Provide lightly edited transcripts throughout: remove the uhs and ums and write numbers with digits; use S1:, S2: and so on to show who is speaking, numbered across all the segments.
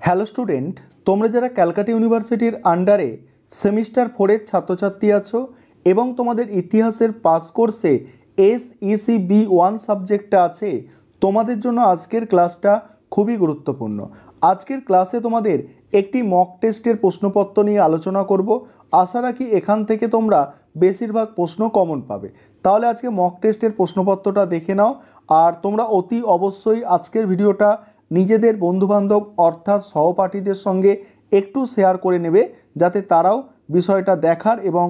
S1: Hello student, তোমরা যারা ক্যালকাটা ইউনিভার্সিটির আন্ডারে সেমিস্টার 4-এর ছাত্রছাত্রী আছো এবং তোমাদের ইতিহাসের পাস কোর্সে SEC-B1 সাবজেক্টটা আছে, তোমাদের জন্য আজকের ক্লাসটা খুবই গুরুত্বপূর্ণ। আজকের ক্লাসে তোমাদের একটি মক টেস্টের প্রশ্নপত্র নিয়ে আলোচনা করব। আশা রাখি এখান থেকে তোমরা বেশিরভাগ প্রশ্ন কমন পাবে। তাহলে আজকে মক টেস্টের প্রশ্নপত্রটা দেখে নাও, আর তোমরা অতি অবশ্যই আজকের ভিডিওটা নিজেদের বন্ধুবান্ধব অর্থাৎ সহপাঠীদের সঙ্গে একটু শেয়ার করে নেবে, যাতে তারাও বিষয়টা দেখার এবং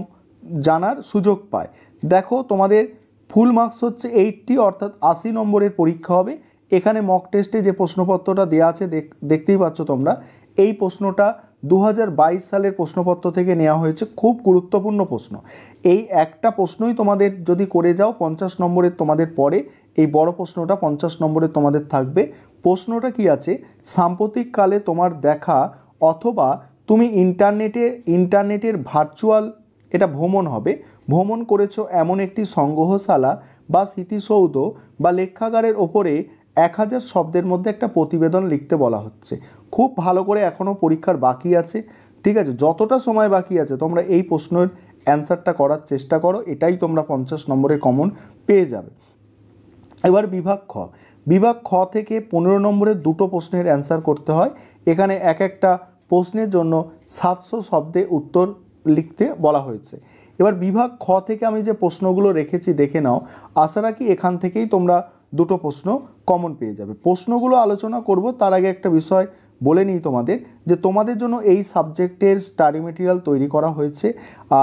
S1: জানার সুযোগ পায়। দেখো, তোমাদের ফুল মার্কস হচ্ছে 80, অর্থাৎ 80 নম্বরের পরীক্ষা হবে। এখানে মক টেস্টে যে প্রশ্নপত্রটা দেওয়া আছে দেখতেই পাচ্ছ তোমরা, এই প্রশ্নটা 2022 সালের প্রশ্নপত্র থেকে নেওয়া হয়েছে। খুব গুরুত্বপূর্ণ প্রশ্ন। এই একটা প্রশ্নই তোমাদের যদি করে যাও 50 নম্বরের তোমাদের পরে এই বড় প্রশ্নটা 50 নম্বরের তোমাদের থাকবে। প্রশ্নটা কি আছে, সাম্প্রতিককালে তোমার দেখা অথবা তুমি ইন্টারনেটের ভার্চুয়াল এটা ভ্রমণ হবে, ভ্রমণ করেছো এমন একটি সংগ্রহশালা বা স্মৃতিসৌধ বা লেখাগারের ওপরে 1000 শব্দের মধ্যে একটা প্রতিবেদন লিখতে বলা হচ্ছে। খুব ভালো করে এখনও পরীক্ষার বাকি আছে, ঠিক আছে? যতটা সময় বাকি আছে তোমরা এই প্রশ্নের অ্যান্সারটা করার চেষ্টা করো, এটাই তোমরা 50 নম্বরে কমন পেয়ে যাবে। এবার বিভাগ খ থেকে 15 নম্বরের দুটো প্রশ্নের অ্যান্সার করতে হয়। এখানে এক একটা প্রশ্নের জন্য 700 শব্দে উত্তর লিখতে বলা হয়েছে। এবার বিভাগ খ থেকে আমি যে প্রশ্নগুলো রেখেছি দেখে নাও। আশা রাখি এখান থেকেই তোমরা দুটো প্রশ্ন কমন পেয়ে যাবে। প্রশ্নগুলো আলোচনা করব তার আগে একটা বিষয় বলে নিই তোমাদের, যে তোমাদের জন্য এই সাবজেক্টের স্টাডি মেটেরিয়াল তৈরি করা হয়েছে।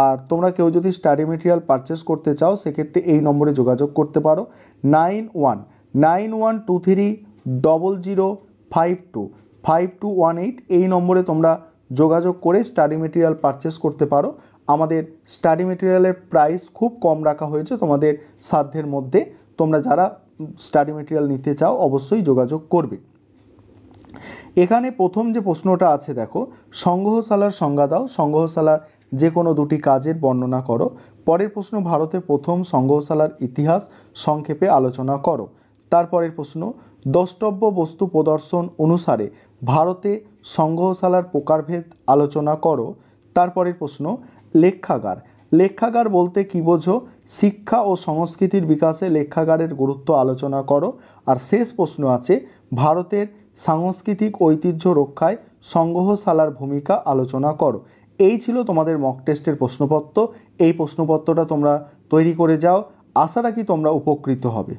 S1: আর তোমরা কেউ যদি স্টাডি মেটেরিয়াল পারচেস করতে চাও সেক্ষেত্রে এই নম্বরে যোগাযোগ করতে পারো, 91912300525218। এই নম্বরে তোমরা যোগাযোগ করে স্টাডি মেটেরিয়াল পারচেস করতে পারো। আমাদের স্টাডি মেটেরিয়ালের প্রাইস খুব কম রাখা হয়েছে, তোমাদের সাধ্যের মধ্যে। তোমরা যারা স্টাডি মেটেরিয়াল নিতে চাও অবশ্যই যোগাযোগ করবে। এখানে প্রথম যে প্রশ্নটা আছে দেখো, সংগ্রহশালার সংজ্ঞা দাও, সংগ্রহশালার যে কোনো দুটি কাজের বর্ণনা করো। পরের প্রশ্ন, ভারতে প্রথম সংগ্রহশালার ইতিহাস সংক্ষেপে আলোচনা করো। তারপরের প্রশ্ন, দ্রষ্টব্য বস্তু প্রদর্শন অনুসারে ভারতে সংগ্রহশালার প্রকারভেদ আলোচনা করো। তারপরের প্রশ্ন, লেখাগার বলতে কী বোঝো? শিক্ষা ও সংস্কৃতির বিকাশে লেখাগারের গুরুত্ব আলোচনা করো। আর শেষ প্রশ্ন আছে, ভারতের সাংস্কৃতিক ঐতিহ্য রক্ষায় সংগ্রহশালার ভূমিকা আলোচনা করো। এই ছিল তোমাদের মক টেস্টের প্রশ্নপত্র। এই প্রশ্নপত্রটা তোমরা তৈরি করে যাও, আশা রাখি তোমরা উপকৃত হবে।